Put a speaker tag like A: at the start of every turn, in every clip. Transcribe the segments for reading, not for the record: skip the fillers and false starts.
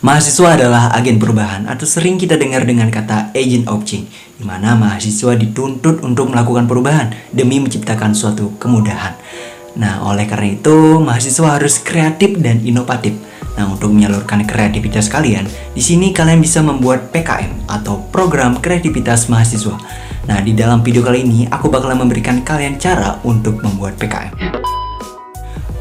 A: Mahasiswa adalah agen perubahan atau sering kita dengar dengan kata agent of change, di mana mahasiswa dituntut untuk melakukan perubahan demi menciptakan suatu kemudahan. Nah, oleh karena itu, mahasiswa harus kreatif dan inovatif. Nah, untuk menyalurkan kreativitas kalian, di sini kalian bisa membuat PKM atau program kreativitas mahasiswa. Nah, di dalam video kali ini, aku bakalan memberikan kalian cara untuk membuat PKM.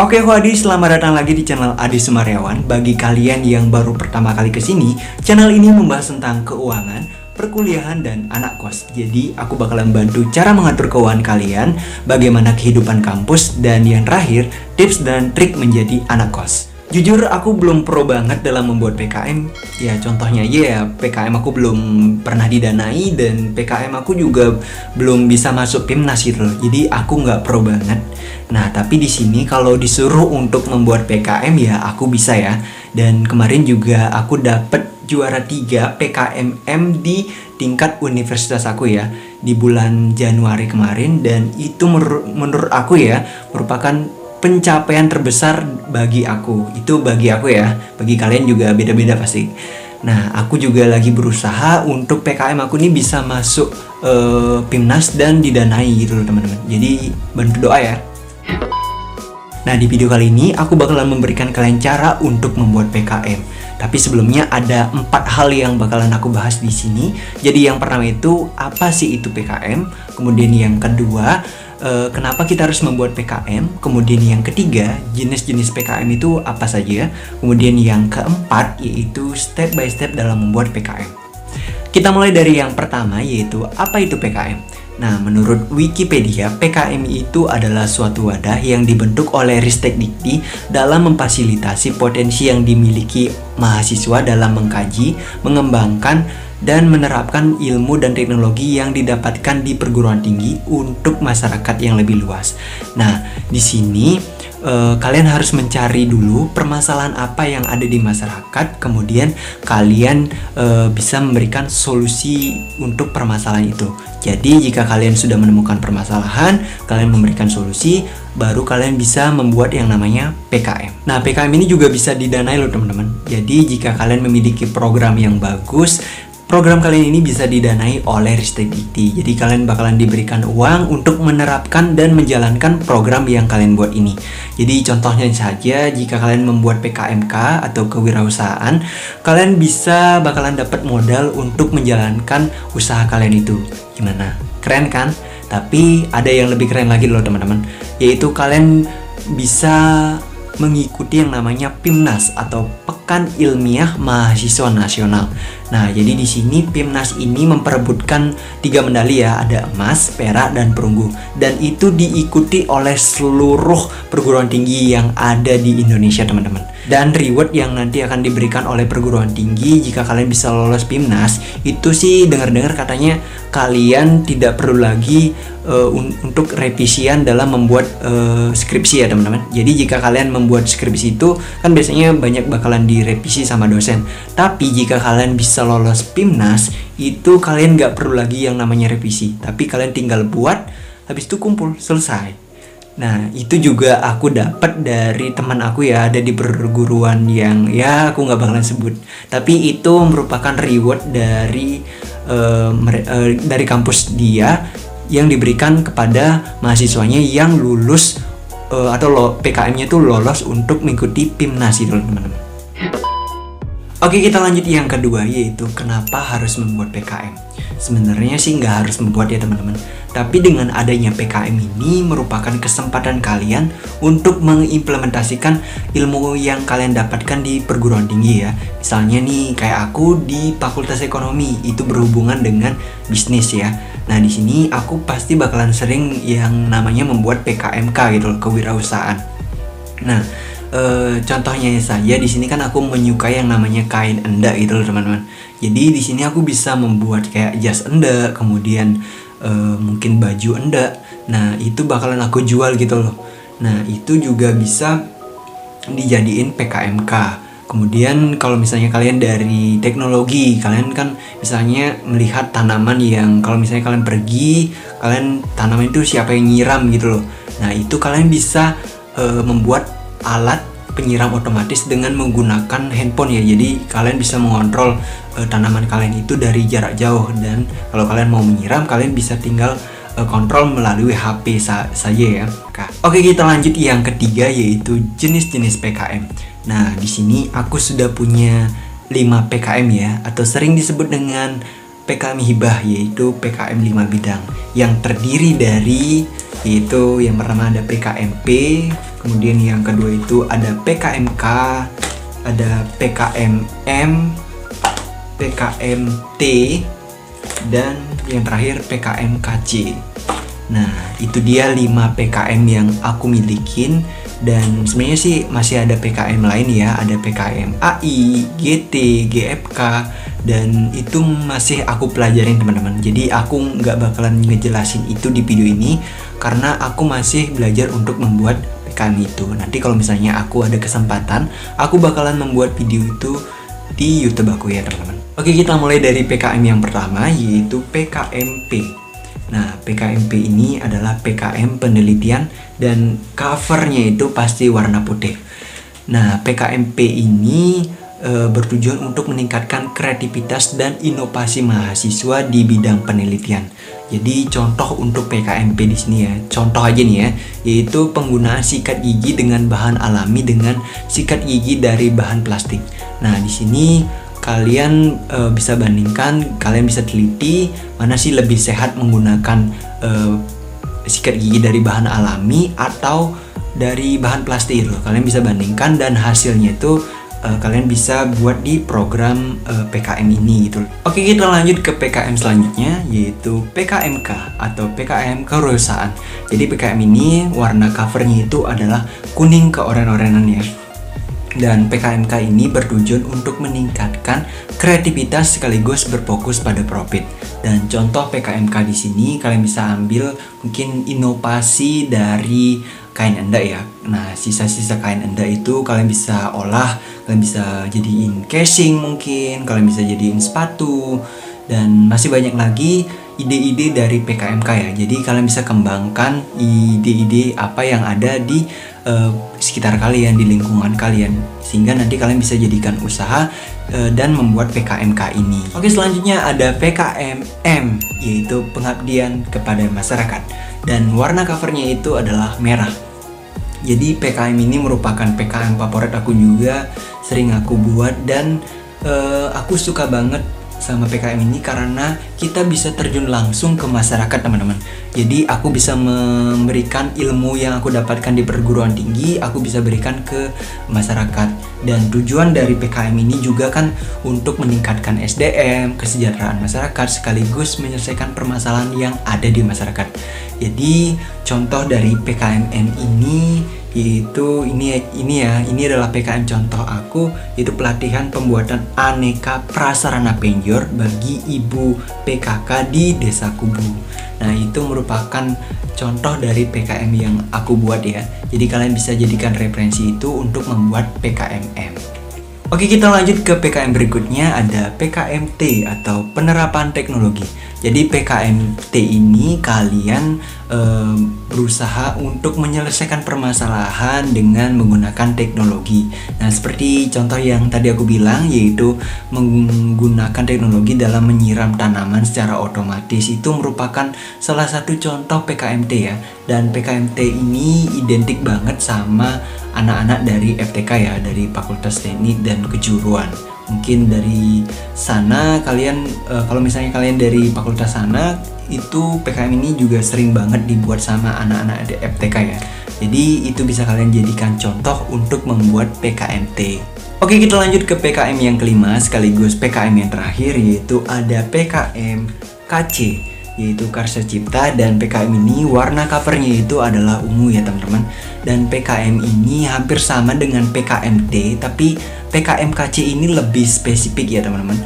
A: Oke Adi, selamat datang lagi di channel Adi Sumaryawan. Bagi kalian yang baru pertama kali kesini, channel ini membahas tentang keuangan, perkuliahan, dan anak kos. Jadi aku bakalan bantu cara mengatur keuangan kalian, bagaimana kehidupan kampus, dan yang terakhir, tips dan trik menjadi anak kos. Jujur aku belum pro banget dalam membuat PKM. Ya contohnya aja ya, PKM aku belum pernah didanai dan PKM aku juga belum bisa masuk PIMNAS gitu loh. Jadi aku nggak pro banget. Nah tapi di sini kalau disuruh untuk membuat PKM ya aku bisa ya. Dan kemarin juga aku dapet juara 3 PKMM di tingkat universitas aku ya di bulan Januari kemarin, dan itu menurut aku ya merupakan pencapaian terbesar bagi aku. Itu bagi aku ya, bagi kalian juga beda-beda pasti. Nah, aku juga lagi berusaha untuk PKM aku ini bisa masuk PIMNAS dan didanai gitu loh teman-teman. Jadi bantu doa ya. Nah, di video kali ini aku bakalan memberikan kalian cara untuk membuat PKM. Tapi sebelumnya ada 4 hal yang bakalan aku bahas di sini. Jadi yang pertama itu apa sih itu PKM? Kemudian yang kedua, kenapa kita harus membuat PKM? Kemudian yang ketiga, jenis-jenis PKM itu apa saja? Kemudian yang keempat, yaitu step by step dalam membuat PKM. Kita mulai dari yang pertama, yaitu apa itu PKM? Nah, menurut Wikipedia, PKM itu adalah suatu wadah yang dibentuk oleh Ristek Dikti dalam memfasilitasi potensi yang dimiliki mahasiswa dalam mengkaji, mengembangkan, dan menerapkan ilmu dan teknologi yang didapatkan di perguruan tinggi untuk masyarakat yang lebih luas. Nah, di sini kalian harus mencari dulu permasalahan apa yang ada di masyarakat, kemudian kalian bisa memberikan solusi untuk permasalahan itu. Jadi jika kalian sudah menemukan permasalahan, kalian memberikan solusi, baru kalian bisa membuat yang namanya PKM. Nah, PKM ini juga bisa didanai loh teman-teman. Jadi jika kalian memiliki program yang bagus, program kalian ini bisa didanai oleh Ristek Dikti. Jadi kalian bakalan diberikan uang untuk menerapkan dan menjalankan program yang kalian buat ini. Jadi contohnya saja, jika kalian membuat PKMK atau kewirausahaan, kalian bisa bakalan dapat modal untuk menjalankan usaha kalian itu. Gimana? Keren kan? Tapi ada yang lebih keren lagi loh teman-teman, yaitu kalian bisa mengikuti yang namanya PIMNAS atau Pekan Ilmiah Mahasiswa Nasional. Nah, jadi di sini PIMNAS ini memperebutkan 3 medali ya, ada emas, perak, dan perunggu. Dan itu diikuti oleh seluruh perguruan tinggi yang ada di Indonesia, teman-teman. Dan reward yang nanti akan diberikan oleh perguruan tinggi jika kalian bisa lolos PIMNAS, itu sih dengar-dengar katanya kalian tidak perlu lagi untuk revisian dalam membuat skripsi ya teman-teman. Jadi jika kalian membuat skripsi itu kan biasanya banyak bakalan direvisi sama dosen. Tapi jika kalian bisa lolos PIMNAS, itu kalian nggak perlu lagi yang namanya revisi. Tapi kalian tinggal buat, habis itu kumpul, selesai. Nah, itu juga aku dapat dari teman aku ya, ada di perguruan yang ya aku nggak bakalan sebut. Tapi itu merupakan reward dari kampus dia yang diberikan kepada mahasiswanya yang lulus atau PKM-nya itu lolos untuk mengikuti PIMNAS itu teman-teman. Oke, kita lanjut yang kedua, yaitu kenapa harus membuat PKM. Sebenarnya sih nggak harus membuat ya teman-teman. Tapi dengan adanya PKM ini merupakan kesempatan kalian untuk mengimplementasikan ilmu yang kalian dapatkan di perguruan tinggi ya. Misalnya nih kayak aku di Fakultas Ekonomi, itu berhubungan dengan bisnis ya. Nah, di sini aku pasti bakalan sering yang namanya membuat PKMK gitu loh, kewirausahaan. Nah, contohnya saja di sini kan aku menyukai yang namanya kain endak gitu loh teman-teman. Jadi di sini aku bisa membuat kayak jas endak, kemudian mungkin baju endak. Nah, itu bakalan aku jual gitu loh. Nah, itu juga bisa dijadiin PKMK. Kemudian kalau misalnya kalian dari teknologi, kalian kan misalnya melihat tanaman yang kalau misalnya kalian pergi, kalian tanaman itu siapa yang nyiram gitu loh. Nah, itu kalian bisa membuat alat penyiram otomatis dengan menggunakan handphone ya. Jadi kalian bisa mengontrol tanaman kalian itu dari jarak jauh, dan kalau kalian mau menyiram kalian bisa tinggal kontrol melalui HP saja ya. Oke, kita lanjut yang ketiga, yaitu jenis-jenis PKM. Nah, di sini aku sudah punya 5 PKM ya, atau sering disebut dengan PKM hibah, yaitu PKM 5 bidang yang terdiri dari, yaitu yang pertama ada PKMP, kemudian yang kedua itu ada PKMK, ada PKMM, PKMT, dan yang terakhir PKMKC. Nah, itu dia 5 PKM yang aku milikin, dan sebenarnya sih masih ada PKM lain ya, ada PKM AI, GT, GFK, dan itu masih aku pelajarin teman-teman. Jadi aku nggak bakalan ngejelasin itu di video ini karena aku masih belajar untuk membuat PKM itu. Nanti kalau misalnya aku ada kesempatan, aku bakalan membuat video itu di YouTube aku ya teman-teman. Oke, kita mulai dari PKM yang pertama, yaitu PKMP. Nah, PKMP ini adalah PKM penelitian dan covernya itu pasti warna putih. Nah, PKMP ini bertujuan untuk meningkatkan kreativitas dan inovasi mahasiswa di bidang penelitian. Jadi contoh untuk PKMP di sini ya, contoh aja nih ya, yaitu penggunaan sikat gigi dengan bahan alami dengan sikat gigi dari bahan plastik. Nah, di sini kalian bisa bandingkan, kalian bisa teliti mana sih lebih sehat menggunakan sikat gigi dari bahan alami atau dari bahan plastik gitu. Kalian bisa bandingkan dan hasilnya itu kalian bisa buat di program PKM ini gitu. Oke, kita lanjut ke PKM selanjutnya, yaitu PKMK atau PKM Kewirausahaan. Jadi PKM ini warna covernya itu adalah kuning keoren-orenan ya. Dan PKMK ini bertujuan untuk meningkatkan kreativitas sekaligus berfokus pada profit. Dan contoh PKMK di sini kalian bisa ambil mungkin inovasi dari kain endek ya. Nah, sisa-sisa kain endek itu kalian bisa olah, kalian bisa jadiin casing mungkin, kalian bisa jadiin sepatu, dan masih banyak lagi ide-ide dari PKMK ya. Jadi kalian bisa kembangkan ide-ide apa yang ada di sekitar kalian, di lingkungan kalian, sehingga nanti kalian bisa jadikan usaha dan membuat PKMK ini. Oke, selanjutnya ada PKMM, yaitu pengabdian kepada masyarakat, dan warna covernya itu adalah merah. Jadi PKM ini merupakan PKM favorit aku juga, sering aku buat, dan aku suka banget sama PKM ini karena kita bisa terjun langsung ke masyarakat teman-teman. Jadi aku bisa memberikan ilmu yang aku dapatkan di perguruan tinggi, aku bisa berikan ke masyarakat. Dan tujuan dari PKM ini juga kan untuk meningkatkan SDM, kesejahteraan masyarakat, sekaligus menyelesaikan permasalahan yang ada di masyarakat. Jadi contoh dari PKMM ini yaitu ini adalah PKM contoh aku, yaitu pelatihan pembuatan aneka prasarana penjor bagi ibu PKK di Desa Kubu. Nah, itu merupakan contoh dari PKM yang aku buat ya. Jadi kalian bisa jadikan referensi itu untuk membuat PKMM. Oke, kita lanjut ke PKM berikutnya, ada PKMT atau penerapan teknologi. Jadi PKMT ini kalian berusaha untuk menyelesaikan permasalahan dengan menggunakan teknologi. Nah, seperti contoh yang tadi aku bilang, yaitu menggunakan teknologi dalam menyiram tanaman secara otomatis, itu merupakan salah satu contoh PKMT ya. Dan PKMT ini identik banget sama anak-anak dari FTK ya, dari Fakultas Teknik dan Kejuruan. Mungkin dari sana kalian, kalau misalnya kalian dari fakultas sana, itu PKM ini juga sering banget dibuat sama anak-anak di FTK ya. Jadi itu bisa kalian jadikan contoh untuk membuat PKMT. Oke, kita lanjut ke PKM yang kelima sekaligus PKM yang terakhir, yaitu ada PKM KC, yaitu Karya Cipta. Dan PKM ini warna covernya itu adalah ungu ya teman-teman. Dan PKM ini hampir sama dengan PKMT, tapi PKM KC ini lebih spesifik ya teman-teman.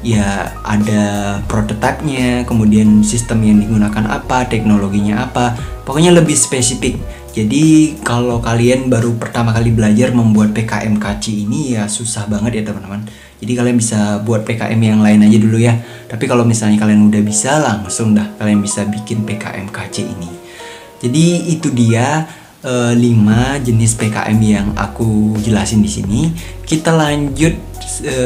A: Ya, ada prototipe-nya, kemudian sistem yang digunakan apa, teknologinya apa, pokoknya lebih spesifik. Jadi kalau kalian baru pertama kali belajar membuat PKM KC ini ya susah banget ya teman-teman. Jadi kalian bisa buat PKM yang lain aja dulu ya. Tapi kalau misalnya kalian udah bisa, langsung dah kalian bisa bikin PKM KC ini. Jadi itu dia 5 jenis PKM yang aku jelasin di sini. Kita lanjut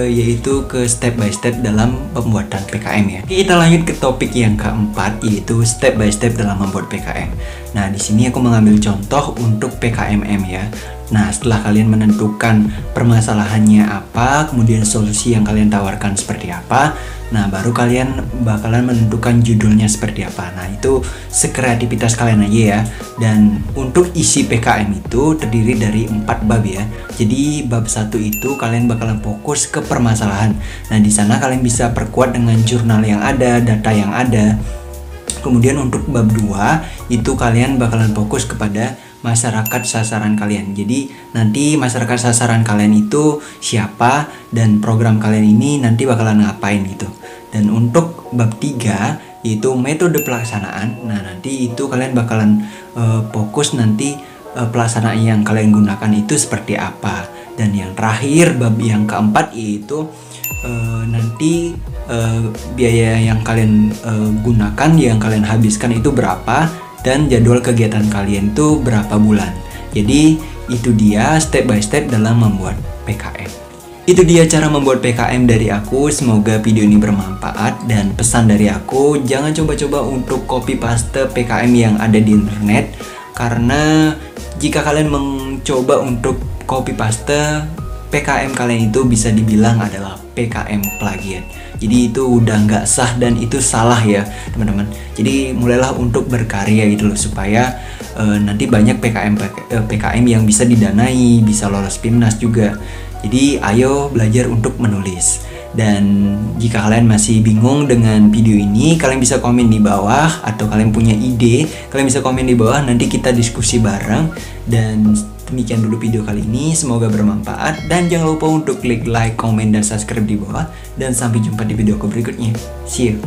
A: yaitu ke step by step dalam pembuatan PKM ya. Kita lanjut ke topik yang keempat, yaitu step by step dalam membuat PKM. Nah, di sini aku mengambil contoh untuk PKMM ya. Nah, setelah kalian menentukan permasalahannya apa, kemudian solusi yang kalian tawarkan seperti apa, nah baru kalian bakalan menentukan judulnya seperti apa. Nah, itu sekreativitas kalian aja ya. Dan untuk isi PKM itu terdiri dari 4 bab ya. Jadi bab 1 itu kalian bakalan fokus ke permasalahan. Nah, di sana kalian bisa perkuat dengan jurnal yang ada, data yang ada. Kemudian untuk bab 2 itu kalian bakalan fokus kepada masyarakat sasaran kalian. Jadi nanti masyarakat sasaran kalian itu siapa dan program kalian ini nanti bakalan ngapain gitu. Dan untuk bab 3 yaitu metode pelaksanaan. Nah, nanti itu kalian bakalan fokus nanti pelaksanaan yang kalian gunakan itu seperti apa. Dan yang terakhir bab yang keempat yaitu nanti biaya yang kalian gunakan, yang kalian habiskan itu berapa, dan jadwal kegiatan kalian itu berapa bulan. Jadi itu dia step by step dalam membuat PKM. Itu dia cara membuat PKM dari aku. Semoga video ini bermanfaat, dan pesan dari aku, jangan coba-coba untuk copy paste PKM yang ada di internet, karena jika kalian mencoba untuk copy paste, PKM kalian itu bisa dibilang adalah PKM plagiat. Jadi itu udah nggak sah dan itu salah ya teman-teman. Jadi mulailah untuk berkarya gitu loh, supaya nanti banyak PKM yang bisa didanai, bisa lolos PIMNAS juga. Jadi ayo belajar untuk menulis. Dan jika kalian masih bingung dengan video ini, kalian bisa komen di bawah, atau kalian punya ide, kalian bisa komen di bawah, nanti kita diskusi bareng. Dan demikian dulu video kali ini, semoga bermanfaat, dan jangan lupa untuk klik like, komen, dan subscribe di bawah. Dan sampai jumpa di video berikutnya. See you.